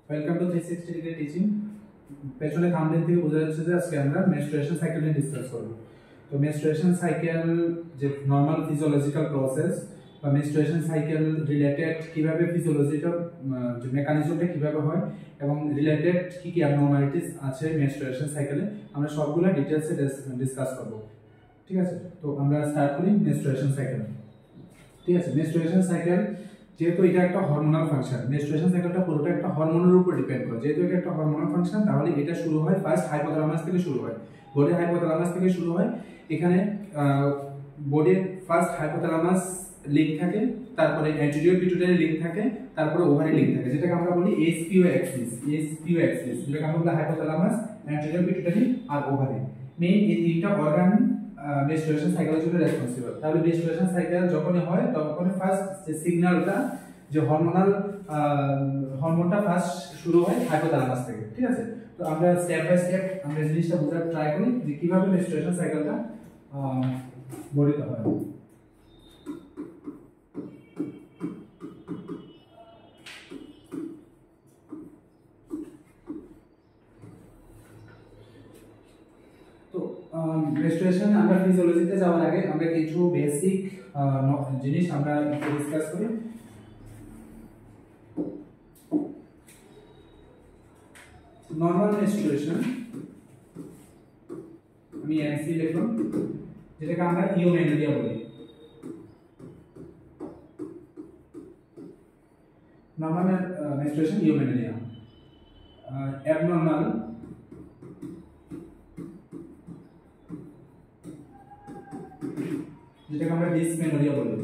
Welcome to 360 degree teaching. পেছনে thumbnail থেকে বোঝা যাচ্ছে যে আজকে আমরা মেনস্ট্রুয়েশন সাইকেল নিয়ে ডিসকাস করব। তো মেনস্ট্রুয়েশন সাইকেল যে নরমাল ফিজিওলজিক্যাল প্রসেস বা মেনস্ট্রুয়েশন সাইকেল রিলেটেড কিভাবে ফিজিওলজিক্যাল যে মেকানিজমটা কিভাবে হয় এবং রিলেটেড কি কি অ্যাবনর্মালিটিস আছে মেনস্ট্রুয়েশন সাইকেলে আমরা সবগুলো ডিটেইলসে ডিসকাস করব। ঠিক আছে, তো আমরা স্টার্ট করি মেনস্ট্রুয়েশন সাইকেল। ঠিক আছে, মেনস্ট্রুয়েশন সাইকেল যেহেতু এটা একটা হরমোনাল ফাংশন, মেনস্ট্রুয়েশন সাইকেলটা পুরোটা একটা হরমোনের উপর ডিপেন্ড করে। যেহেতু এটা একটা হরমোনাল ফাংশন, তাহলে এটা শুরু হয় ফার্স্ট হাইপোথ্যালামাস থেকে শুরু হয়, বডির হাইপোথ্যালামাস থেকে শুরু হয়। এখানে বডির ফার্স্ট হাইপোথ্যালামাস লিঙ্ক থাকে, তারপরে অ্যান্টেরিয়র পিটুইটারি লিঙ্ক থাকে, তারপরে ওভারি লিঙ্ক থাকে, যেটাকে আমরা বলি এসপিও অ্যাক্সিস। এসপিও অ্যাক্সিস যেটাকে আমরা বলি হাইপোথ্যালামাস, অ্যান্টেরিয়র পিটুইটারি আর ওভারি। মেইন এই তিনটা অর্গান মেনস্ট্রুয়েশন সাইকেলের জন্য রেসপন্সিবল। তাহলে মেনস্ট্রুয়েশন সাইকেল যখনই হয় তখন ফার্স্ট যে সিগন্যালটা যে হরমোনটা ফার্স্ট শুরু হয় হাইপোথ্যালামাস থেকে। ঠিক আছে, তো আমরা স্টেপ বাই স্টেপ আমরা জিনিসটা বোঝার ট্রাই করি যে কিভাবে মেনস্ট্রুয়েশন সাইকেলটা গঠিত হয়। মেনস্ট্রুয়েশন আমরা ফিজিওলজিতে যাওয়ার আগে আমরা কিছু বেসিক জিনিস আমরা ডিসকাস করি। নরমাল মেনস্ট্রুয়েশন আমি এমসি লিখলাম, যেটাকে আমরা ইউমেনোরিয়া বলি। নরমাল মেনস্ট্রুয়েশন ইউমেনোরিয়া, অ্যাবনর্মাল যেটাকে আমরা ডিসমেনোরিয়া বলি।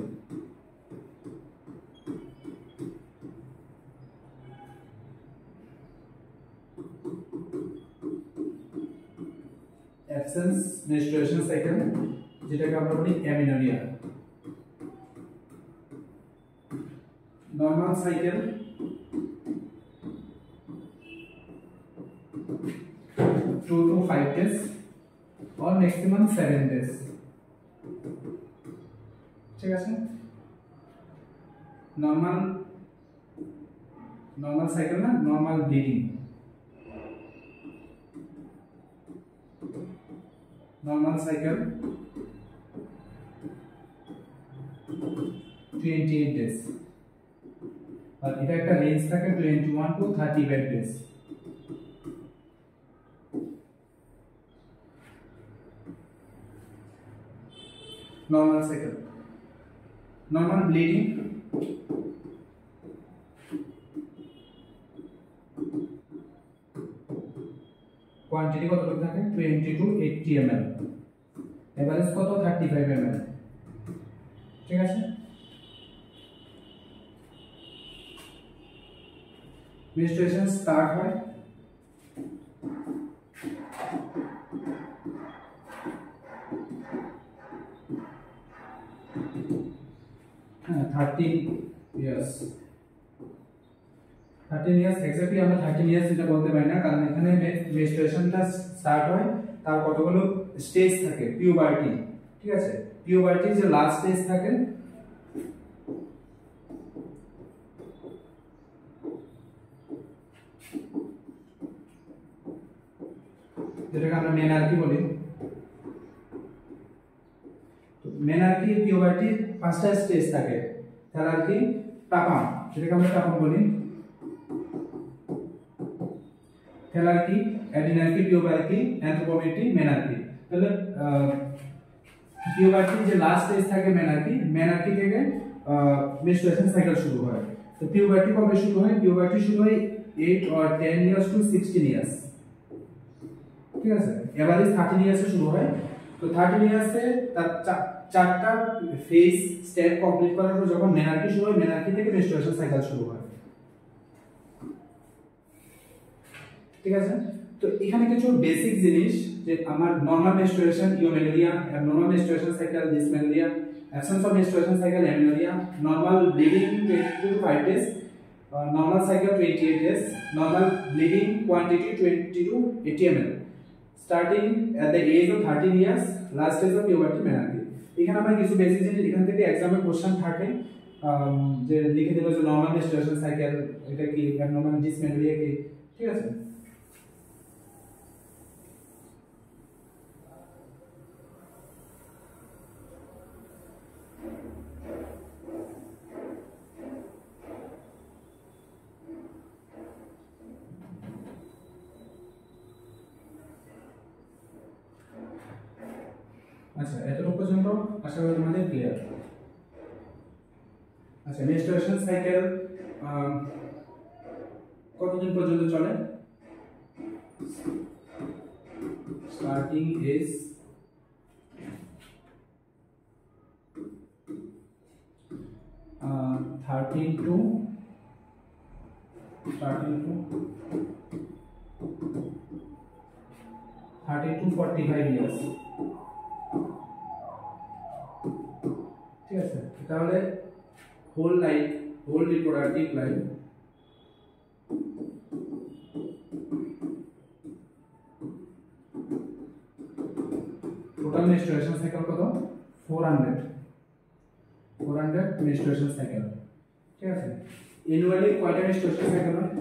অ্যাবসেন্স মেনস্ট্রুয়েশন সাইকেল যেটাকে আমরা বলি amenorrhoea. Normal cycle 2 to 5 days or maximum 7 days। ঠিক আছে, নরমাল সাইকেল না, normal bleeding. Normal cycle 28 days, আর এটা একটা রেঞ্জ থাকে 21 to 35 days। Normal cycle, normal bleeding quantity কত থাকে 20 to 80 ml, এভারেজ কত 35 ml। ঠিক আছে, মেনস্ট্রুয়েশন স্টার্ট হয় 13 years। 13 years এক্স্যাক্টলি আমরা 13 years এটা বলতে পারি না, কারণ এখানে মেনস্ট্রুয়েশনটা স্টার্ট হয় তার কতগুলো স্টেজ থাকে। পিউবার্টি, ঠিক আছে, পিউবার্টির যে লাস্ট স্টেজ থাকে যেটাকে আমরা মেনার্কি বলি। মেনার্কি পিউবার্টির পাঁচটা স্টেজ থাকে, থ্যালার্কি, টাপাম, যেটাকে আমরা টাপাম বলি, থ্যালার্কি, অ্যাডিনার্কি, পিউবার্কি, অ্যানথ্রোপোমেট্রি, মেনার্কি। তাহলে পিউবার্টির যে লাস্ট স্টেজ থাকে মেনার্কি থেকে মেনস্ট্রুয়েশন সাইকেল শুরু হয়। তো পিউবার্টি কবে শুরু হয়? পিউবার্টি শুরু হয় 8 or 10 years to 16 years। ঠিক আছে, এভারেজ 13 ইয়ার্সে শুরু হয়। তো 13 ইয়ার্সে তার চারটা ফেজ স্টেপ কমপ্লিট করার পর যখন মেনার্কি শুরু হয়, মেনার্কি থেকে মেনস্ট্রুয়েশন সাইকেল শুরু হয়। ঠিক আছে, তো এখানে কিছু বেসিক জিনিস যে আমার normal menstruation eumenorrhoea, abnormal menstruation cycle dysmenorrhoea, absence of menstruation cycle amenorrhoea, normal bleeding 22 to 5 days, normal cycle 28 days, normal bleeding quantity 20 to 80 ml, starting at the age of 13 years, last stage of puberty menarche। এখানে আমরা কিছু basic জিনিস এখান থেকে exam এ question থাকে যে লিখে দেব যে নরমাল মেনস্ট্রুয়েশন সাইকেল এটা কি, অ্যাবনরমাল ডিসমেনোরিয়া কি, ঠিক আছে। আচ্ছা, এতটুকু পর্যন্ত আশা করি তোমাদের ক্লিয়ার। আচ্ছা, মেনস্ট্রুয়েশন সাইকেল কতদিন পর্যন্ত চলে? স্টার্টিং ইজ 13 to 45 ইয়ার্স, ঠিক আছে। তাহলে whole life, whole reproductive life total menstruation cycle কত? 400 মেনস্ট্রুয়েশন সাইকেল, ঠিক আছে। অ্যানুয়ালি কয়টা মেনস্ট্রুয়েশন সাইকেল হয়?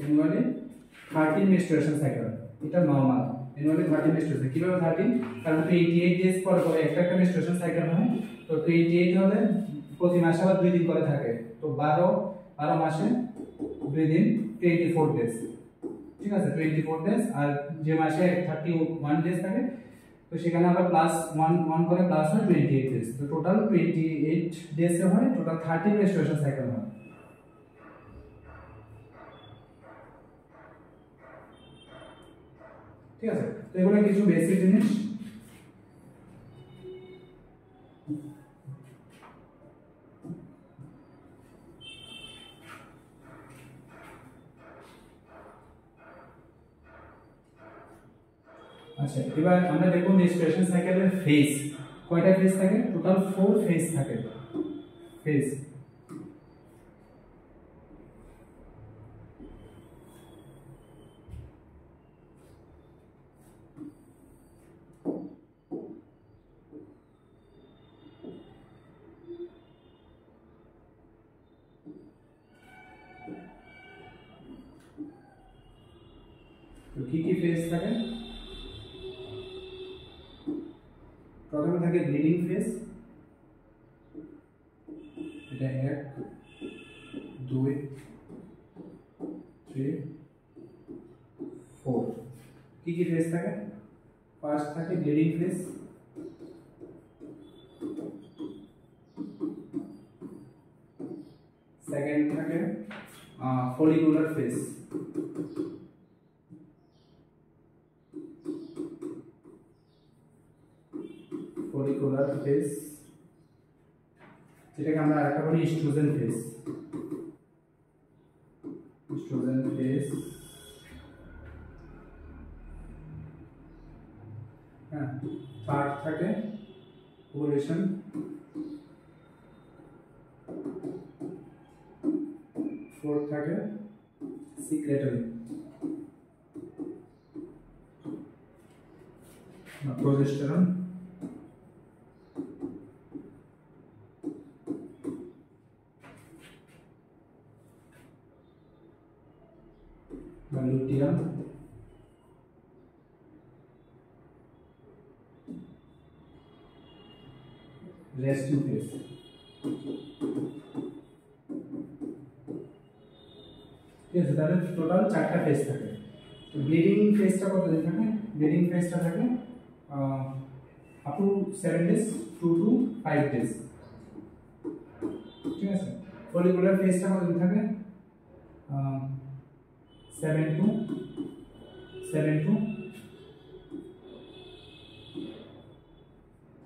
অ্যানুয়ালি 13 মেনস্ট্রুয়েশন সাইকেল, এটা নরমাল। অ্যানুয়ালি 13 মেনস্ট্রুয়েশন, কিভাবে 13? কারণ 28 ডেজ পর পর একটা মেনস্ট্রুয়েশন সাইকেল হয়, তো 28 হলে প্রতি মাসে আবার 2 দিন করে থাকে, তো 12 মাসে 2 দিন 24 ডেজ, ঠিক আছে। 24 ডেজ, আর যে মাসে 31 ডেজ থাকে তো সেখানে আবার প্লাস 1 করে প্লাস হয় 28 ডেজ, তো টোটাল 28 ডেজে হয়, টোটাল 13 মেনস্ট্রুয়েশন সাইকেল হয়। ঠিক আছে, তো এগুলো কিছু বেসিক জিনিস। আচ্ছা, এবার আমরা দেখব মেনস্ট্রুয়েশন সাইকেলের ফেজ। কয়টা ফেজ থাকে? টোটাল 4 ফেজ থাকে। ফেজ তো কি কি ফেজ থাকে? প্রথমে থাকে ব্লিডিং ফেজ, এটা 1 2 3 4। কি কি ফেজ থাকে? ফার্স্ট থাকে ব্লিডিং ফেজ, সেকেন্ড থাকে ফলিকুলার ফেজ, ফলিকুলার ফেজ, যেটাকে আমরা আরেকটা বলি ইস্ট্রোজেন ফেজ। ইস্ট্রোজেন ফেজ, হ্যাঁ। থার্ড থাকে ওভুলেশন, ফোর্থ থাকে সিক্রেটরি বা প্রজেস্টেরন, বা লুটিয়াম, রেস্টিং ফেজ। ঠিক আছে, তাহলে টোটাল 4টা ফেজ থাকে। তো ব্লিডিং ফেজটা কতদিন থাকে? ব্লিডিং ফেজটা থাকে up to 7 days, 2 to 5 days, ঠিক আছে। ফলিকুলার ফেজটা কতদিন থাকে? 7 to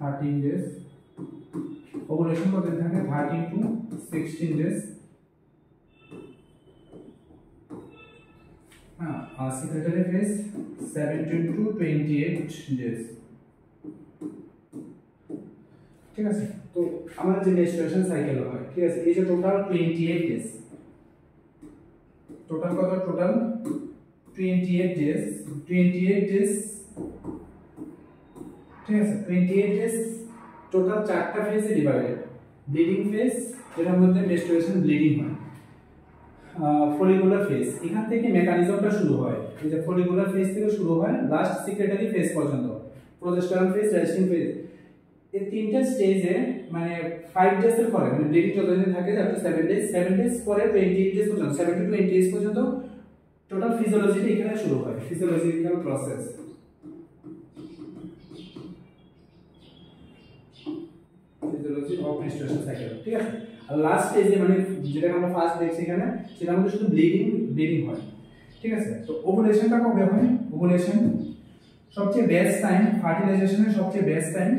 13 ডেজ। ওভুলেশন কতদিন থাকে? 13 to 16 days. Secretory phase 17 to 28 days, ঠিক আছে। তো আমাদের যে মেনস্ট্রুয়েশন সাইকেল হয়, ঠিক আছে, এই যে টোটাল 28 ডেজ, টোটাল কত? টোটাল 28 ডেজ, 28 ডেজ, ঠিক আছে। 28 ডেজ টোটাল 4টা ফেজে ডিভাইডেড, ব্লিডিং ফেজ, যেটার মধ্যে মেনস্ট্রুয়েশন ব্লিডিং হয়। ফলিকুলার ফেজ, এখান থেকে মেকানিজমটা শুরু হয়। এই যে ফলিকুলার ফেজ থেকে শুরু হয় লাস্ট সিক্রেটারি ফেজ পর্যন্ত, প্রোজেস্টেরন ফেজ, রেস্টিং ফেজ। এই তিনটা স্টেজে মানে 5 ডেজ এর পরে, মানে ব্লিডিং যতদিন থাকে আপ টু 7 ডেজ, 7 ডেজ পরে 28 ডেজ পর্যন্ত, 7 টু 20 ডেজ পর্যন্ত টোটাল ফিজিওলজিটা এখানে শুরু হয়, physiological process, physiology of menstruation cycle. ঠিক আছে, আর লাস্ট স্টেজে মানে যেটা আমরা ফার্স্ট দেখছি এখানে, সেটার মধ্যে শুধু ব্লিডিং হয়। ঠিক আছে, তো ওভুলেশনটা কবে হয়? ওভুলেশন সবচেয়ে বেস্ট টাইম, ফার্টিলাইজেশনের সবচেয়ে best time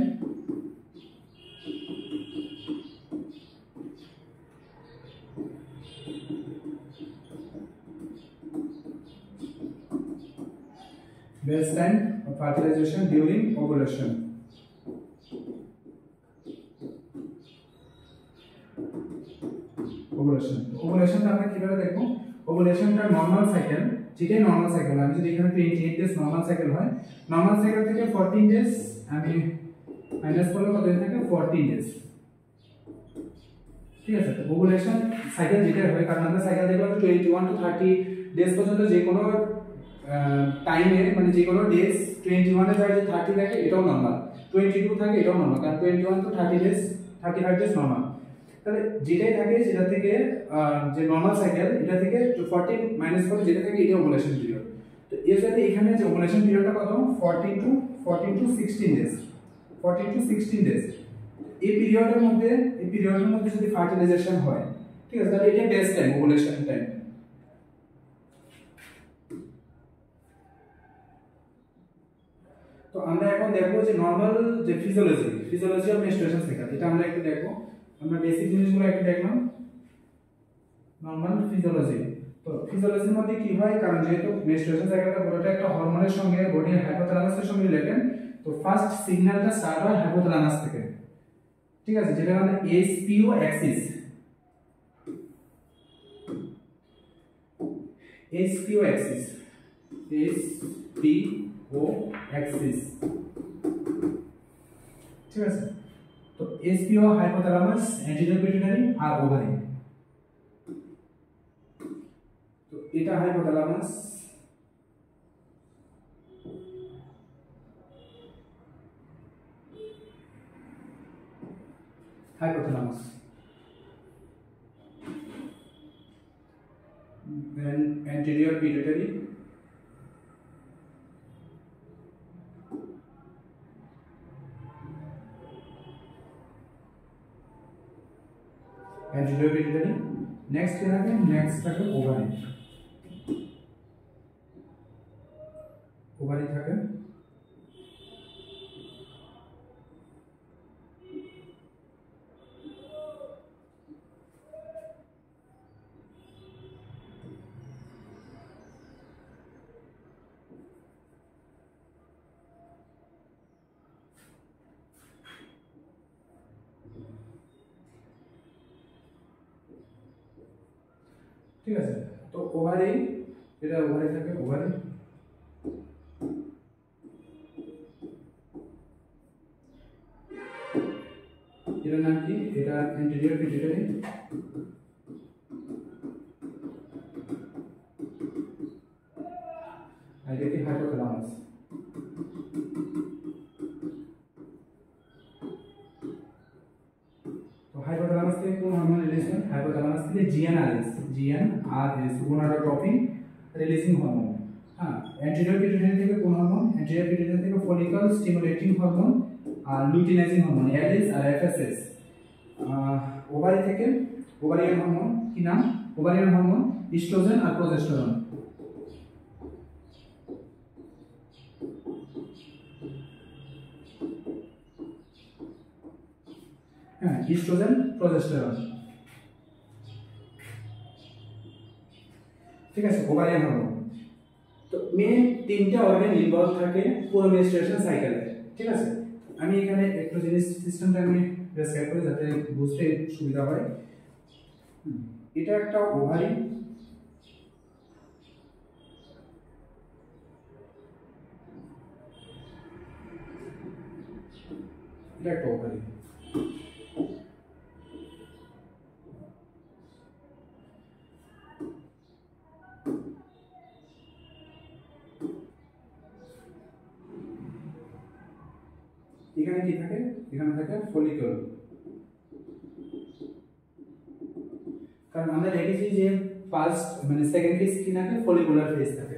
of fertilization during ovulation. ওভুলেশনটা আমরা কিভাবে দেখব? ওভুলেশনটা নরমাল সাইকেল, যেটাই নরমাল সাইকেল, আমি যদি এখানে 28 ডেজ নরমাল সাইকেল হয়, নরমাল সাইকেল থেকে 14 ডেজ আমি মাইনাস করলে কত দিন থাকে? 14 ডেজ। ঠিক আছে, তো ওভুলেশন সাইকেল যেটা হয়, কারণ আমরা সাইকেল দেখলাম 21 টু 30 ডেজ পর্যন্ত, যে কোনো টাইমে মানে যে কোনো ডেজ 21 এ যায় যে 30 থাকে এটাও নরমাল, 22 থাকে এটাও নরমাল, কারণ 21 তো 30 ডেজ, 35 ডেজ নরমাল। তাহলে যেটাই থাকে সেটা থেকে যে নরমাল সাইকেল, এটা থেকে 14 মাইনাস করে যেটা থাকে এটা ওভুলেশন পিরিয়ড। তো এর সাথে এখানে যে ওভুলেশন পিরিয়ডটা কত? 14 টু 16 ডেজ, 14 টু 16 ডেজ। এই পিরিয়ডের মধ্যে যদি ফার্টিলাইজেশন হয়, ঠিক আছে, তাহলে এটা বেস্ট টাইম, ওভুলেশন টাইম। তো আমরা এখন দেখবো যে নরমাল যে ফিজিওলজি অফ মেনস্ট্রুয়েশন সাইকেল, এটা আমরা একটু দেখবো। আমরা বেসিক জিনিসগুলো একটু দেখলাম, নরমাল ফিজিওলজি। তো ফিজিওলজির মধ্যে কি হয়, কারণ যেহেতু মেনস্ট্রুয়েশন সাইকেলটা পুরোটা একটা হরমোনের সঙ্গে, বডির হাইপোথ্যালামাসের সঙ্গে রিলেটেড, তো ফার্স্ট সিগন্যালটা স্টার্ট হয় হাইপোথ্যালামাস থেকে। ঠিক আছে, যেটা মানে এসপিও অ্যাক্সিস, এসপিও অ্যাক্সিস, ঠিক আছে। তো এসপিও হাইপোথ্যালামাস, অ্যান্টেরিয়র পিটুইটারি আর ওভারি। তো এটা hypothalamus, then anterior pituitary, next क्या है? next থাকে ওভারি, থাকে। ঠিক আছে, তো ওভারি, এটা ওভারি থাকে, ওভারি। এটার নাম কি? এটা অ্যান্টেরিয়র পিটুইটারি, আর এটা কি? হাইপোথ্যালামাস। তো হাইপোথ্যালামাস থেকে কোন হরমোন রিলিজ হয়? হাইপোথ্যালামাস থেকে জিএনআরএস, গোনাডোট্রপিন রিলিজিং হরমোন। হ্যাঁ, অ্যান্টেরিয়র পিটুইটারি থেকে কোন হরমোন? অ্যান্টেরিয়র পিটুইটারি থেকে ফলিকল স্টিমুলেটিং হরমোন আর লুটিনাইজিং হরমোন, এলএস আর এফএসএস। ওভারি থেকে ওভারিয়ান হরমোন, কি নাম? ওভারিয়ান হরমোন ইস্ট্রোজেন আর প্রোজেস্টেরন। হ্যাঁ, ইস্ট্রোজেন, প্রোজেস্টেরন। ঠিক আছে, ওভারিয়ান হরমোন। তো মেন তিনটা অর্গান ইনভলভ থাকে পুরো মেনস্ট্রুয়েশন সাইকেলে। ঠিক আছে, আমি এখানে একটু জিনিস সিস্টেমটা আমি ডেসক্রাইব করি যাতে বুঝতে সুবিধা হয়। এটা একটা ওভারি, এটা একটা ওভারি। এখানে কি থাকে, এখানে থাকে ফলিকল। কারণ আমরা দেখেছি যে ফার্স্ট মানে সেকেন্ডারি স্কিন থাকে, ফলিকুলার ফেজ থাকে।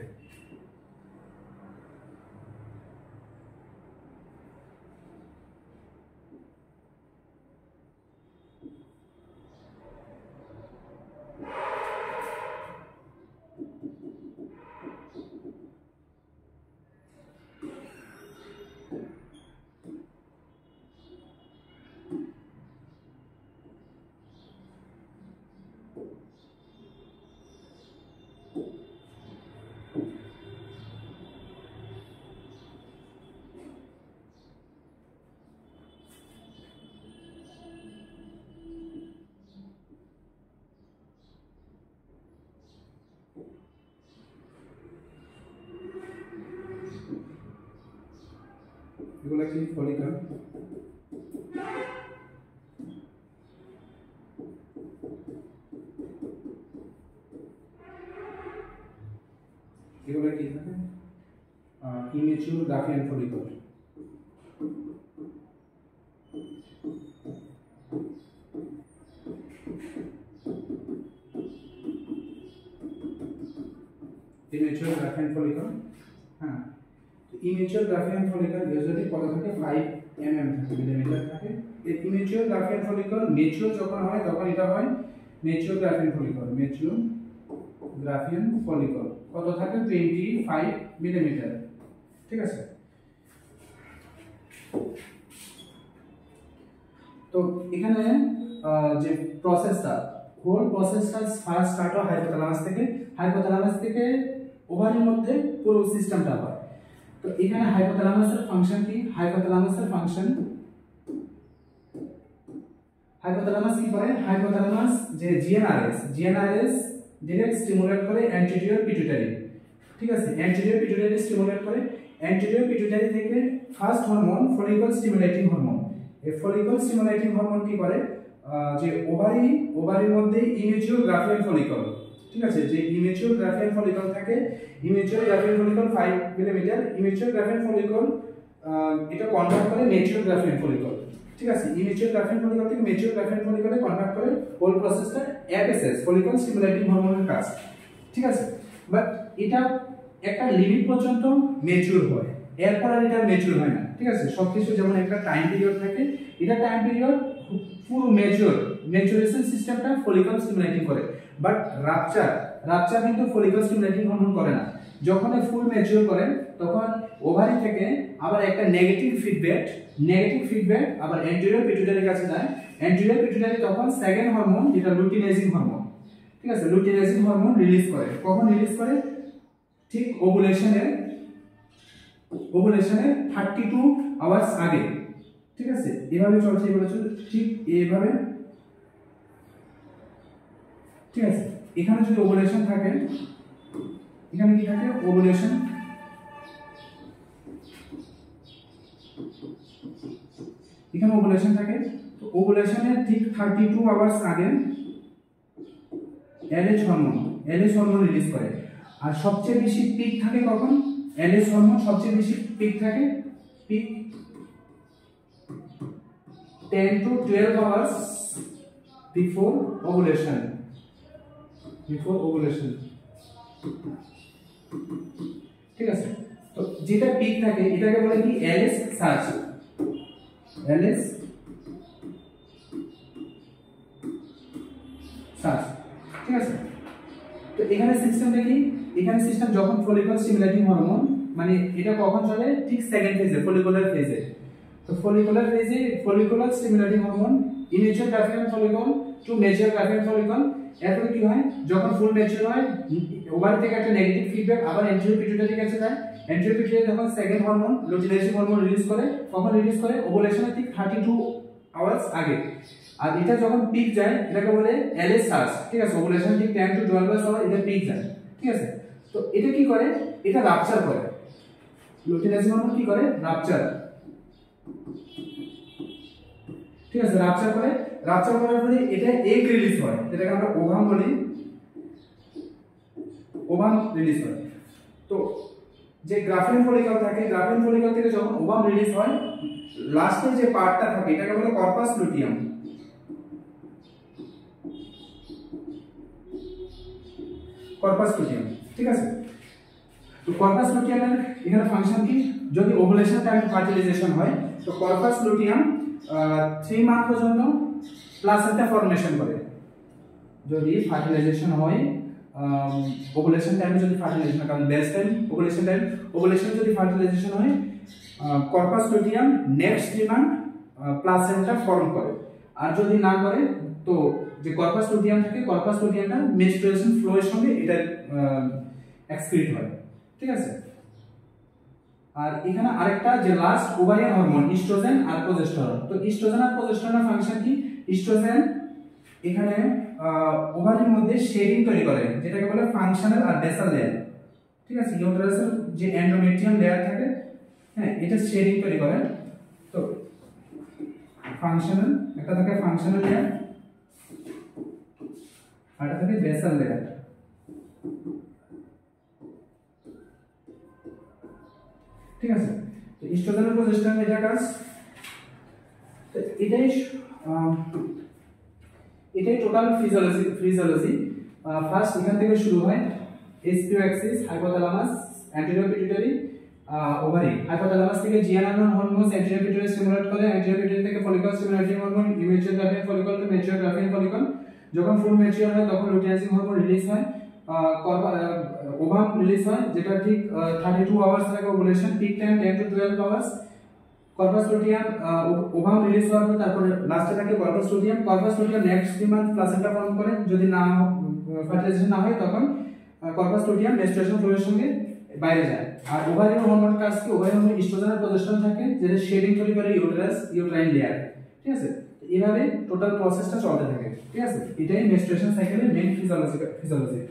এগুলো কি ফলিকল। এগুলো কি থাকে, immature Graafian follicle. Immature Graafian follicle, হ্যাঁ। ইমেচিউর গ্রাফিয়ান ফলিকল ইউজুয়ালি কত থাকে, 5 mm থাকে, মিলিমিটার থাকে। এই ইমেচিউর গ্রাফিয়ান ফলিকল ম্যাচিউর যখন হয় তখন এটা হয় mature Graafian follicle. Mature Graafian follicle কত থাকে, 25 মিলিমিটার, ঠিক আছে। তো এখানে যে প্রসেসটা, হোল প্রসেসটা ফার্স্ট স্টার্ট হয় হাইপোথ্যালামাস থেকে। হাইপোথ্যালামাস থেকে ওভারির মধ্যে পুরো সিস্টেমটা হয়। তো এখানে হাইপোথ্যালামাসের ফাংশন কি, হাইপোথ্যালামাসের ফাংশন, হাইপোথ্যালামাস কি করে, হাইপোথ্যালামাস যে জিএনআরএস ডাইরেক্ট স্টিমুলেট করে অ্যান্টেরিয়র পিটুইটারি, ঠিক আছে। অ্যান্টেরিয়র পিটুইটারি স্টিমুলেট করে, অ্যান্টেরিয়র পিটুইটারি থেকে first hormone follicle stimulating hormone. এই ফলিকল স্টিমুলেটিং হরমোন কি করে, যে ওভারির মধ্যে ইমেচিউর গ্রাফিয়ান ফলিকল, ঠিক আছে, যে ইমেচিউর গ্রাফিয়ান ফলিকল থাকে, immature Graafian follicle 5 millimetre, immature Graafian follicle এটা কনভার্ট করে ম্যাচিউর গ্রাফিয়ান ফলিকল, ঠিক আছে। ইমেচিউর গ্রাফিয়ান ফলিকল থেকে ম্যাচিউর গ্রাফিয়ান ফলিকলে কনভার্ট করে, হোল প্রসেসটা এফএসএস ফলিকল স্টিমুলেটিং হরমোনের কাজ, ঠিক আছে। বাট এটা একটা লিমিট পর্যন্ত ম্যাচিউর হয়, এরপর আর এটা ম্যাচিউর হয় না, ঠিক আছে। সবকিছু যেমন একটা টাইম পিরিয়ড থাকে, এটা টাইম পিরিয়ড পুরো ম্যাচুরেশন সিস্টেমটা ফলিকল স্টিমুলেটিং করে। বাট রাপচার কিন্তু ফলিকল স্টিমুলেটিং হরমোন করে না। যখন ফুল ম্যাচিউর করে তখন ওভারি থেকে আবার একটা নেগেটিভ ফিডব্যাক আবার অ্যান্টেরিয়র পিটুইটারির কাছে যায়। অ্যান্টেরিয়র পিটুইটারি তখন সেকেন্ড হরমোন, যেটা লুটিনেজিং হরমোন, ঠিক আছে, লুটিনেজিং হরমোন রিলিজ করে। কখন রিলিজ করে, ঠিক ওভুলেশনের 32 আওয়ার্স আগে, ঠিক আছে। এভাবে চলছে, এভাবে চলছে, ঠিক এইভাবে, ঠিক আছে। এখানে যদি ওভুলেশন থাকে, এখানে কি থাকে, ওভুলেশন, এখানে ওভুলেশন থাকে। তো ওভুলেশনের ঠিক 32 আওয়ার্স আগে এলএইচ হরমোন রিলিজ করে। আর সবচেয়ে বেশি পিক থাকে কখন, এলএইচ হরমোন সবচেয়ে বেশি পিক থাকে, pick 10 to 12 hours before ovulation, ঠিক আছে। তো যেটা পিক থাকে এটাকে বলে কি, এলএস সার্চ, ঠিক আছে। তো এখানে সিস্টেমটা কি, এখানে সিস্টেম যখন ফলিকল স্টিমুলেটিং হরমোন, মানে এটা কখন চলে, ঠিক সেকেন্ড ফেজে, ফলিকুলার ফেজে। তো ফলিকুলার ফেজে follicular stimulating hormone immature Graafian follicle to mature Graafian follicle. এরপরে কি হয়, যখন ফুল ম্যাচিউর হয় ওভারি থেকে একটা নেগেটিভ ফিডব্যাক আবার অ্যান্টেরিয়র পিটুইটারির কাছে যায়। অ্যান্টেরিয়র পিটুইটারি যখন সেকেন্ড হরমোন লুটিনেজিং হরমোন রিলিজ করে, কখন রিলিজ করে, ওভুলেশনের ঠিক 32 আওয়ার্স আগে। আর এটা যখন পিক যায় এটাকে বলে এলএস সার্চ, ঠিক আছে। ওভুলেশন ঠিক 10 to 12 আওয়ার্স পর এটা পিক যায়, ঠিক আছে। তো এটা কি করে, এটা রাপচার করে, লুটিনেজিং হরমোন কি করে, রাপচার, ঠিক আছে। রাপচার করার পরে এটা এগ রিলিজ হয়, যেটাকে আমরা ওভাম বলি, ওভাম রিলিজ হয়। তো যে গ্রাফিয়ান ফলিকল থাকে, গ্রাফিয়ান ফলিকল থেকে যখন ওভাম রিলিজ হয়, লাস্টে যে পার্টটা থাকে এটাকে বলে কর্পাস লুটিয়াম। কর্পাস লুটিয়াম, ঠিক আছে। তো কর্পাস লুটিয়ামের এখানে ফাংশন কি, যদি ওভুলেশন টাইমে ফার্টিলাইজেশন হয় তো কর্পাস লুটিয়াম 3 মান্থ পর্যন্ত প্লাসেন্টা ফর্মেশন করে। যদি ফার্টিলাইজেশন হয় ওভুলেশন টাইমে, যদি ফার্টিলাইজেশন, কারণ best time ovulation time, ovulation যদি ফার্টিলাইজেশন হয় corpus luteum next 3 month placenta form করে। আর যদি না করে তো যে কর্পাস লুটিয়াম থাকে, কর্পাস লুটিয়ামটা মেনস্ট্রুয়েশন ফ্লো এর সঙ্গে এটা এক্সক্রিট হয়, ঠিক আছে। আর এখানে আরেকটা যে লাস্ট ওভারিয়ান হরমোন ইস্ট্রোজেন আর প্রোজেস্টেরন। তো ইস্ট্রোজেন আর প্রোজেস্টেরনের ফাংশন কি, ইস্ট্রোজেন এখানে ওভারির মধ্যে শেডিং তৈরি করে যেটাকে বলে ফাংশনাল আর বেসাল লেয়ার, ঠিক আছে। ইউটেরাসের যে এন্ডোমেট্রিয়াম লেয়ার থাকে, হ্যাঁ, এটা শেডিং তৈরি করে। তো ফাংশনাল, একটা থাকে ফাংশনাল লেয়ার আর একটা থাকে বেসাল লেয়ার, ঠিক আছে। তো ইস্ট্রোজেন আর প্রোজেস্টেরন এটা কাজ। তো এটাই টোটাল ফিজিওলজি। ফার্স্ট এখান থেকে শুরু হয়, SPO axis, hypothalamus, anterior pituitary, ovary. Hypothalamus থেকে জিয়ানানোন হরমোন অ্যান্টেরিয়র পিটুইটারি স্টিমুলেট করে, অ্যান্টেরিয়র পিটুইটারি থেকে follicle stimulating hormone, immature Graafian follicle to mature Graafian follicle. যখন ফুল ম্যাচিওর হয় তখন লুটিয়াজিং হরমোন রিলিজ হয়, ওভাম রিলিজ হয়, যেটা ঠিক 32 আওয়ার্স থাকে ovulation, peak time 10 to 12 hours. Corpus luteum ovum release হওয়ার পর তারপরে লাস্টে থাকে corpus luteum. Corpus luteum next 3 month placenta form করে, যদি না ফার্টিলাইজেশন না হয় তখন কর্পাস লুটিয়াম মেনস্ট্রুয়েশন ফ্লোর এর সঙ্গে বাইরে যায়। আর ওভারিয়ান হরমোন কাজ কি, ওভারিয়ান হরমোন ইস্ট্রোজেন আর প্রোজেস্টেরন থাকে যেটা শেডিং তৈরি করে ইউটেরাস, ইউটেরাইন লেয়ার, ঠিক আছে। এইভাবে টোটাল প্রসেসটা চলতে থাকে, ঠিক আছে। এটাই মেনস্ট্রুয়েশন সাইকেলের মেইন ফিজিওলজি।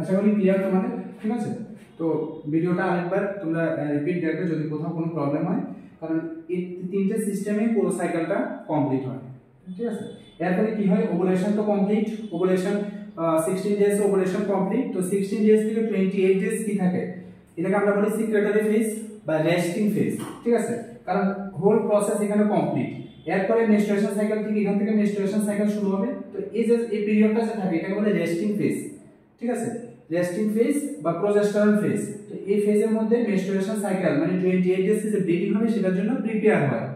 আশা করি ক্লিয়ার তোমাদের, ঠিক আছে। তো ভিডিওটা আরেকবার তোমরা রিপিট দেখবে যদি কোথাও কোনো প্রবলেম হয়, কারণ এই তিনটে সিস্টেমে পুরো সাইকেলটা কমপ্লিট হয়, ঠিক আছে। এরপরে কি হয়, ওভুলেশন তো complete, ovulation 16 days ovulation complete. তো 16 ডেজ থেকে 28 ডেজ কি থাকে, এটাকে আমরা বলি সিক্রেটারি ফেজ বা রেস্টিং ফেজ, ঠিক আছে। কারণ হোল প্রসেস এখানে কমপ্লিট। এরপরে মেনস্ট্রুয়েশন সাইকেল ঠিক এখান থেকে মেনস্ট্রুয়েশন সাইকেল শুরু হবে। তো এই যে এই পিরিয়ডটা যে থাকে এটাকে বলে রেস্টিং ফেজ, ঠিক আছে। রেস্টিং ফেজ বা প্রোজেস্টেরন ফেজ। তো এই ফেজের মধ্যে মেনস্ট্রুয়েশন সাইকেল মানে 28 ডেজ যে ব্লিডিং হবে সেটার জন্য প্রিপেয়ার হয়।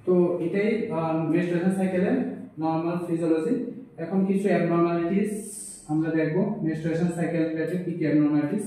তো এটাই মেনস্ট্রুয়েশন সাইকেলের নরমাল ফিজিওলজি। এখন কিছু অ্যাবনরমালিটিস আমরা দেখব মেনস্ট্রুয়েশন সাইকেল রিলেটেড কি কি অ্যাবনরমালিটিস।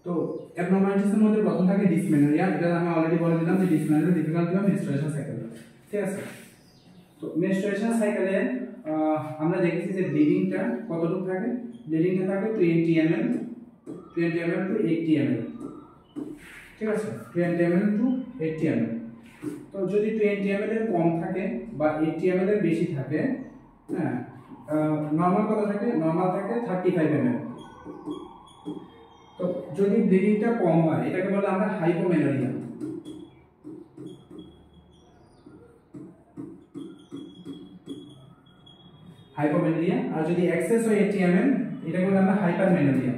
তো অ্যাবনরমালিটিস এর মধ্যে প্রথম থাকে ডিসমেনোরিয়া। এটা আমি অলরেডি বলে দিলাম যে dysmenorrhoea difficulty of menstruation cycle, ঠিক আছে। তো মেনস্ট্রুয়েশন সাইকেলে আমরা দেখেছি যে ব্লিডিংটা কতটুকু থাকে, ব্লিডিংটা থাকে 20 ml টু 80 ml, ঠিক আছে। 20 ml টু 80 ml। তো যদি 20 ml এর কম থাকে বা 80 ml এর বেশি থাকে, হ্যাঁ, নরমাল কত থাকে, নরমাল থাকে 35 ml। তো যদি ব্লিডিংটা কম হয় এটাকে বলে আমরা হাইপোমেনোরিয়া। হাইপোমেনোরিয়া। আর যদি এক্সেস হয় 80 ml এটাকে বলে আমরা হাইপারমেনোরিয়া।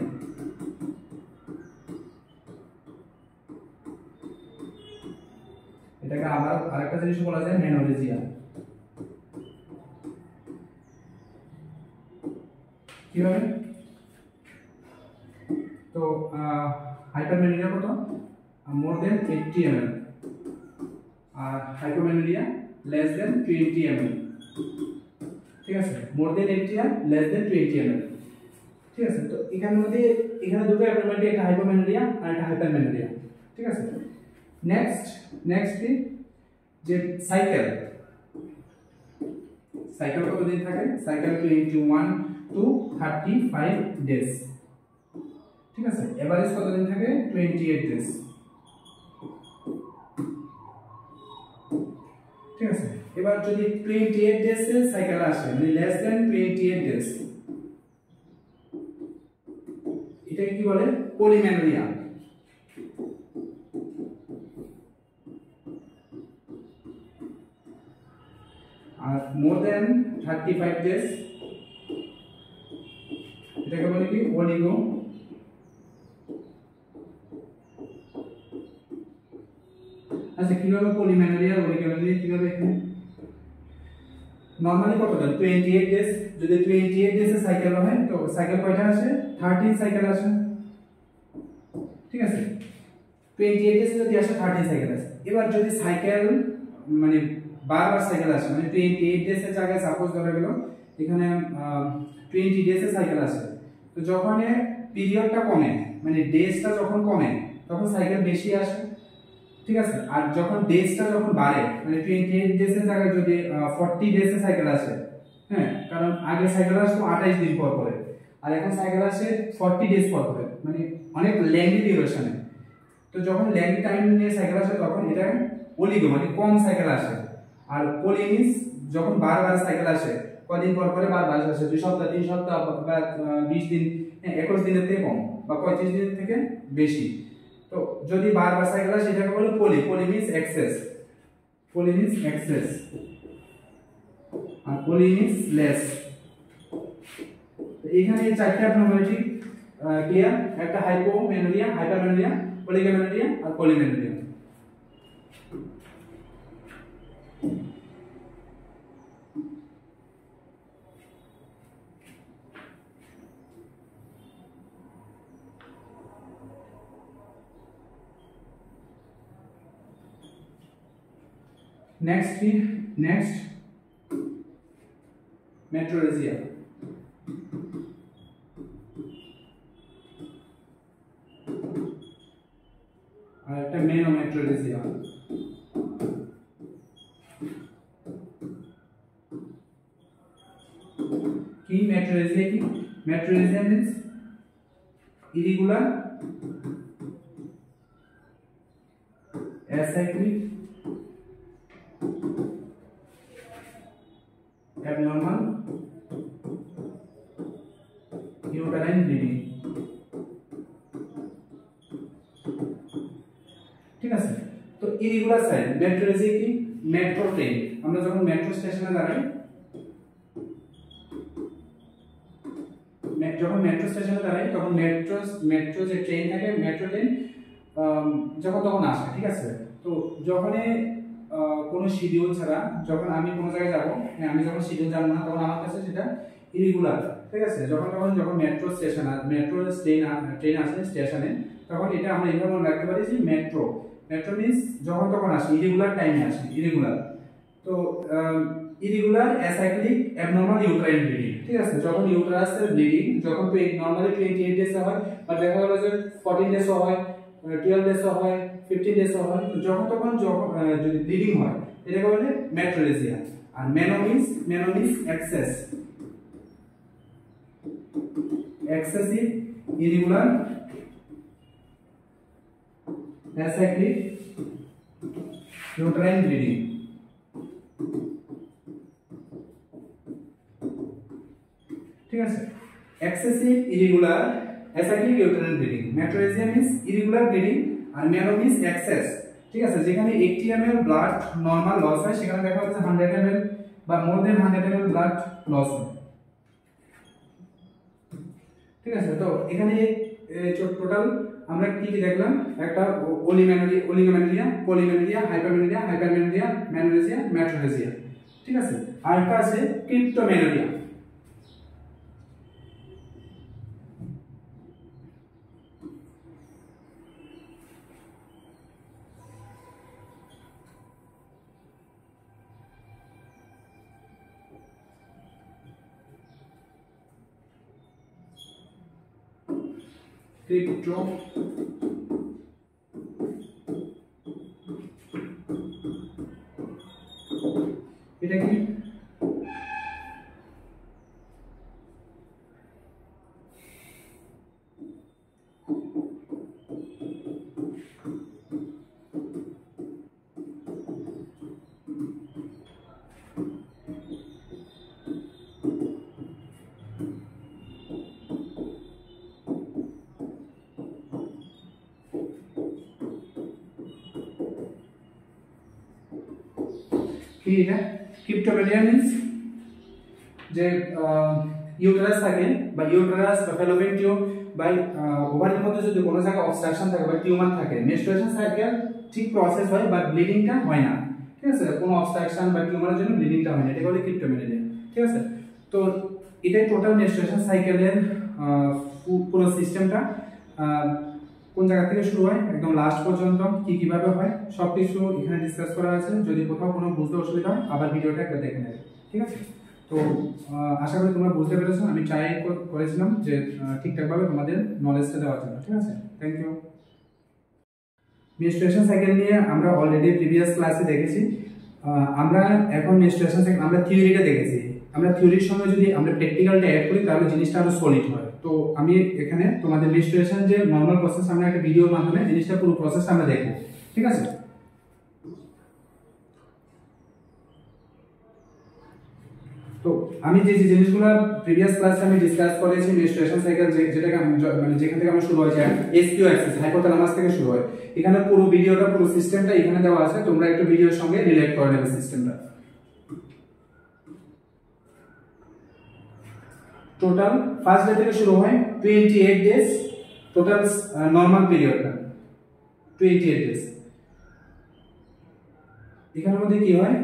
এটাকে আবার আরেকটা জিনিস বলা যায় মেনোরেজিয়া। কিভাবে, তো হাইপারমেনোরিয়া কত, মোর দেন 80 ml, আর হাইপোমেনোরিয়া লেস দেন 20 ml, ঠিক আছে। মোর দেন 80 আর লেস দেন 20 ml, ঠিক আছে। তো এখানের মধ্যে এখানে দুটো অ্যাবনরমালিটি, একটা হাইপোমেনোরিয়া আর একটা হাইপারমেনোরিয়া, ঠিক আছে। নেক্সট কি যে সাইকেল সাইকেল কতদিন থাকে? Cycle 21 to 35 days. ঠিক আছে, এভারেজ কতদিন থাকে? 28 ডেজ। ঠিক আছে, এবার যদি 28 ডেজ এর সাইকেল আসে, মানে লেস দ্যান 28 ডেজ, এটাকে কি বলে? পলিমেনোরিয়া। আর মোর দেন 35 ডেজ এটাকে বলে কি? অলিগো। আচ্ছা, কিভাবে পলিমেনোরিয়া অলিগোমেনোরিয়া কিভাবে? এখানে নরমালি কতটা? 28 ডেজ। যদি 28 ডেজ এর সাইকেল হয় তো সাইকেল কয়টা আসে? 13 সাইকেল আসে। ঠিক আছে, 28 ডেজ যদি আসে 13 সাইকেল আসে। এবার যদি সাইকেল মানে বারবার সাইকেল আসে, মানে 28 ডেজ এর জায়গায় সাপোজ ধরে গেল এখানে 20 ডেজ এর সাইকেল আসে, তো যখন পিরিয়ডটা কমে, মানে ডেজটা যখন কমে তখন সাইকেল বেশি আসে। ঠিক আছে, আর যখন ডেজটা যখন বাড়ে, মানে 28 ডেজ এর জায়গায় যদি 40 ডেজ এর সাইকেল আসে, হ্যাঁ, কারণ আগে সাইকেল আসতো 28 দিন পর পরে, আর এখন সাইকেল আসে 40 ডেজ পর পরে, মানে অনেক লেংথি ডিউরেশনে। তো যখন লেংথি টাইম নিয়ে সাইকেল আসে তখন এটা অলিগো, মানে কম সাইকেল আসে। আর পলি মিন্স যখন বারবার সাইকেল আসে, কদিন পর পরে বারবার আসে, 2 সপ্তাহ, 3 সপ্তাহ বা 20 দিন, 21 দিনের থেকে কম বা 35 দিনের থেকে বেশি। তো যদি বারবার সাইকেল আসে এটাকে বলে পলি। পলি মিন্স এক্সেস, পলি মিন্স এক্সেস, আর পলি মিন্স লেস। এখানে এই চারটি অ্যাবনর্মালিটি ক্লিয়ার? একটা হাইপোমেনোরিয়া, হাইপারমেনোরিয়া, অলিগোমেনোরিয়া আর পলিমেনোরিয়া। Next metrorrhagia। আর একটা মেনোমেট্রোরেজিয়া। কি মেট্রোরেজিয়া? কি metrorrhagia? Means irregular, acyclic, abnormal uterine bleeding। ঠিক আছে, তো ইরেগুলার সাইন মেট্রোরেজিয়া কি? মেট্রো ট্রেন, আমরা যখন মেট্রো স্টেশনে দাঁড়াই, যখন মেট্রো স্টেশনে দাঁড়াই তখন মেট্রো যে ট্রেন থাকে, মেট্রো ট্রেন যখন তখন আসে। ঠিক আছে, তো যখন কোনো শিডিউল ছাড়া যখন আমি কোনো জায়গায় যাবো, আমি যখন শিডিউল জানবো না তখন আমার কাছে সেটা ইরেগুলার। ঠিক আছে, যখন মেট্রো স্টেশন ট্রেন আসে স্টেশনে, তখন এটা আমরা এইভাবে মনে রাখতে পারি যে মেট্রো মিন্স যখন তখন আসে, ইরেগুলার টাইমে আসে, ইরেগুলার। তো irregular, acyclic, abnormal uterine bleeding. ঠিক আছে, যখন ইউট্রাসের ব্লিডিং যখন নরমালি 28 ডেজ হয়, বা দেখা গেল যে 14 ডেজ হয়, 12 ডেজ হয়, 15 ডেজ হয়, যখন তখন যদি ব্লিডিং হয় এটাকে বলে মেট্রোরেজিয়া। আর meno means excessive, irregular, acyclic, uterine bleeding. ঠিক আছে, excessive, irregular, acyclic, uterine bleeding. Metrorrhagia means irregular bleeding, আর মেনো মিন্স এক্সেস। ঠিক আছে, যেখানে 80 ml ব্লাড নরমাল লস হয় সেখানে দেখা যাচ্ছে 100 ml বা মোর দেন 100 ml ব্লাড লস হয়। ঠিক আছে, তো এখানে টোটাল আমরা কি কি দেখলাম? একটা অলিগোমেনোরিয়া, পলিমেনোরিয়া, হাইপারমেনোরিয়া, মেনোরেজিয়া, মেট্রোরেজিয়া। ঠিক আছে, আর একটা আছে ক্রিপ্টোমেনোরিয়া। ক্রিপ্টো এটা কি? কি এটা ক্রিপ্টোমেনিয়া মিন্স যে ইউটেরাস থাকে বা ইউটেরাস বা ফ্যালোপিয়ান টিউব বা ওভারির মধ্যে যদি কোনো জায়গায় অবস্ট্রাকশন থাকে বা টিউমার থাকে মেনস্ট্রুয়েশন সাইকেল ঠিক প্রসেস হয় বাট ব্লিডিংটা হয় না, ঠিক আছে, কোনো অবস্ট্রাকশন বা টিউমারের জন্য ব্লিডিংটা হয় না, এটা বলে ক্রিপ্টোমেনিয়া, ঠিক আছে। তো এটাই টোটাল মেনস্ট্রুয়েশন সাইকেলের পুরো সিস্টেমটা কোন জায়গা থেকে শুরু হয় একদম লাস্ট পর্যন্ত কিভাবে হয় সবকিছু এখানে ডিসকাস করা আছে। যদি কোথাও কোনো বুঝতে অসুবিধা হয় আবার ভিডিওটা একবার দেখে নেবে, ঠিক আছে। তো আশা করি তোমরা বুঝতে পেরেছো, আমি ট্রাই করেছিলাম যে ঠিকঠাকভাবে তোমাদের নলেজটা দেওয়ার জন্য, ঠিক আছে। Thank you. মেনস্ট্রুয়েশন সাইকেল নিয়ে আমরা অলরেডি প্রিভিয়াস ক্লাসে দেখেছি। আমরা এখন মেনস্ট্রুয়েশন সাইকেল আমরা থিওরিটা দেখেছি, আমরা থিওরির সঙ্গে যদি আমরা প্র্যাকটিক্যালটা অ্যাড করি তাহলে জিনিসটা আরো সলিড হয়। তো আমি এখানে তোমাদের মেনস্ট্রুয়েশন যে নরমাল প্রসেস আমরা একটা ভিডিওর মাধ্যমে জিনিসটা পুরো প্রসেসটা আমরা দেখব, ঠিক আছে। তো আমি যে জিনিসগুলো প্রিভিয়াস ক্লাসে আমি ডিসকাস করেছি মেনস্ট্রুয়েশন সাইকেল যেটাকে মানে যেখান থেকে আমরা শুরু হয়েছে এসকিউ অ্যাক্সিস হাইপোথ্যালামাস থেকে শুরু হয়, এখানে পুরো ভিডিওটা পুরো সিস্টেমটা এখানে দেওয়া আছে, তোমরা একটু ভিডিওর সঙ্গে রিলেট করে নেবে সিস্টেমটা। টোটাল ফার্স্ট ডে থেকে শুরু হয় 28 ডেজ, টোটাল নরমাল পিরিয়ডটা 28 ডেজ। এখানের মধ্যে কি হয়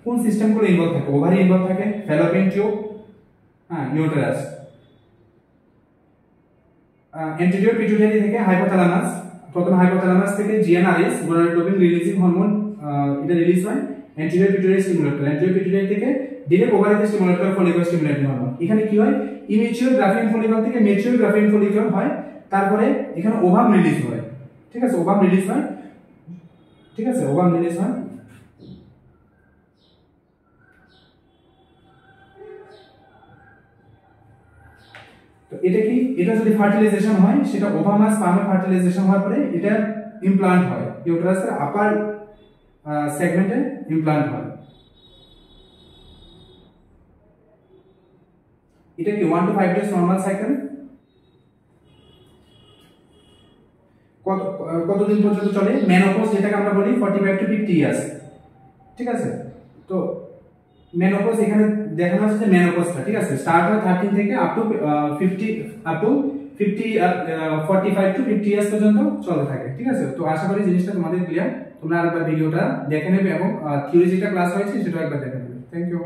কোন সিস্টেমগুলো ইনভলভ থাকে, ওভারি ইনভলভ থাকে, Fallopian tube, uterus, anterior pituitary থেকে হাইপোথ্যালামাস, প্রথম হাইপোথ্যালামাস থেকে জিএনআরএস গোনাডোট্রপিন রিলিজিং হরমোন এটা রিলিজ হয় anterior pituitary stimulator, anterior pituitary থেকে ডিরেক্ট ওভারিতে স্টিমুলেটর ফলিকল স্টিমুলেটিং হরমোন। এখানে কি হয় ইমেচিউর গ্রাফিন ফলিকল থেকে ম্যাচিউর গ্রাফিন ফলিকল হয়, তারপরে এখানে ওভাম রিলিজ হয়, ঠিক আছে, ওভাম রিলিজ হয়, ঠিক আছে, ওভাম রিলিজ হয়। তো এটা কি এটা যদি ফার্টিলাইজেশন হয় সেটা ওভাম আর স্পার্মে ফার্টিলাইজেশন হওয়ার পরে এটা ইমপ্লান্ট হয়, ইউটেরাসের আপার সেগমেন্টে ইমপ্লান্ট হয়। এটা কি 1 to 5 ডেজ নরমাল সাইকেল। কতদিন পর্যন্ত চলে মেনোপজ যেটাকে আমরা বলি 45 to 50 ইয়ার্স, ঠিক আছে। তো মেনোপজ এখানে দেখানো আছে যে মেনোপজটা, ঠিক আছে, স্টার্ট হয় 13 থেকে আপ টু 45 to 50 ইয়ার্স পর্যন্ত চলতে থাকে, ঠিক আছে। তো আশা করি জিনিসটা তোমাদের ক্লিয়ার, তোমরা আরেকবার ভিডিওটা দেখে নেবে এবং থিওরি যেটা ক্লাস হয়েছে সেটা একবার দেখে নেবে। Thank you.